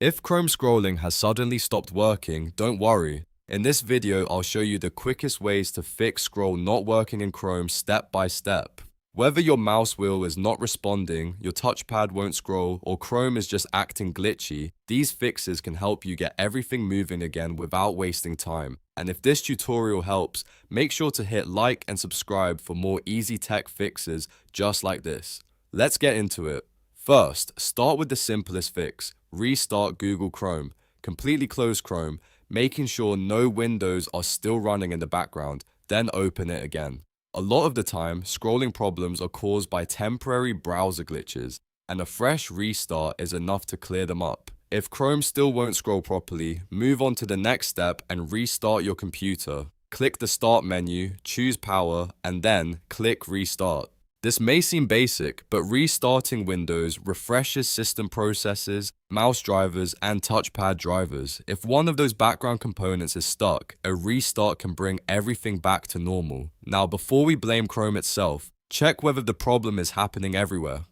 If Chrome scrolling has suddenly stopped working, don't worry. In this video, I'll show you the quickest ways to fix scroll not working in Chrome step by step. Whether your mouse wheel is not responding, your touchpad won't scroll, or Chrome is just acting glitchy, these fixes can help you get everything moving again without wasting time. And if this tutorial helps, make sure to hit like and subscribe for more easy tech fixes just like this. Let's get into it. First, start with the simplest fix. Restart Google Chrome. Completely close Chrome, making sure no windows are still running in the background, then open it again. A lot of the time, scrolling problems are caused by temporary browser glitches, and a fresh restart is enough to clear them up. If Chrome still won't scroll properly, move on to the next step and restart your computer. Click the Start menu, choose Power, and then click Restart. This may seem basic, but restarting Windows refreshes system processes, mouse drivers, and touchpad drivers. If one of those background components is stuck, a restart can bring everything back to normal. Now, before we blame Chrome itself, check whether the problem is happening everywhere.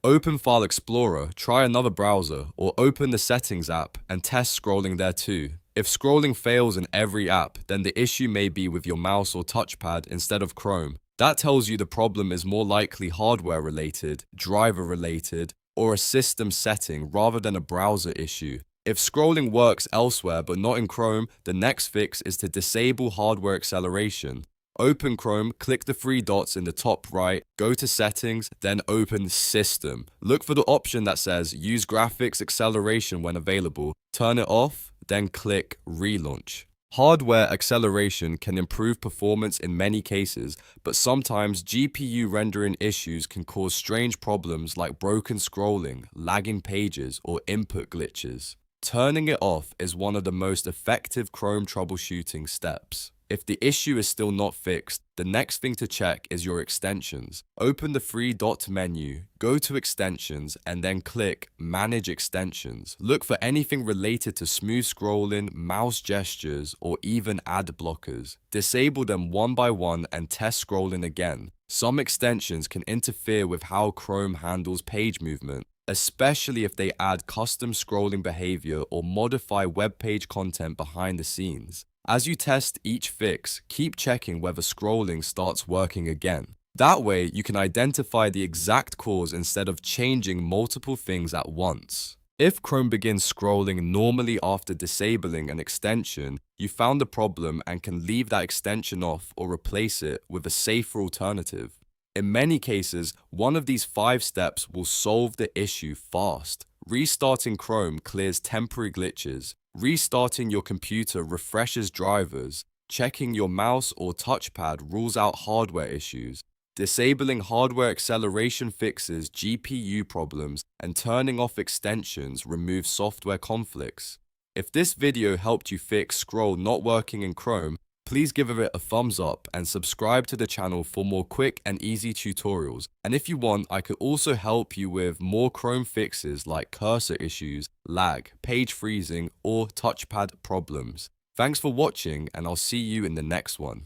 Open File Explorer, try another browser, or open the Settings app and test scrolling there too. If scrolling fails in every app, then the issue may be with your mouse or touchpad instead of Chrome. That tells you the problem is more likely hardware related, driver related, or a system setting rather than a browser issue. If scrolling works elsewhere but not in Chrome, the next fix is to disable hardware acceleration. Open Chrome, click the three dots in the top right, go to Settings, then open System. Look for the option that says Use Graphics Acceleration when available. Turn it off, then click Relaunch. Hardware acceleration can improve performance in many cases, but sometimes GPU rendering issues can cause strange problems like broken scrolling, lagging pages, or input glitches. Turning it off is one of the most effective Chrome troubleshooting steps. If the issue is still not fixed, the next thing to check is your extensions. Open the three-dot menu, go to Extensions, and then click Manage Extensions. Look for anything related to smooth scrolling, mouse gestures, or even ad blockers. Disable them one by one and test scrolling again. Some extensions can interfere with how Chrome handles page movement, especially if they add custom scrolling behavior or modify web page content behind the scenes. As you test each fix, keep checking whether scrolling starts working again. That way, you can identify the exact cause instead of changing multiple things at once. If Chrome begins scrolling normally after disabling an extension, you found the problem and can leave that extension off or replace it with a safer alternative. In many cases, one of these 5 steps will solve the issue fast. Restarting Chrome clears temporary glitches. Restarting your computer refreshes drivers. Checking your mouse or touchpad rules out hardware issues. Disabling hardware acceleration fixes GPU problems, and turning off extensions removes software conflicts. If this video helped you fix scroll not working in Chrome, please give it a thumbs up and subscribe to the channel for more quick and easy tutorials. And if you want, I could also help you with more Chrome fixes like cursor issues, lag, page freezing, or touchpad problems. Thanks for watching, and I'll see you in the next one.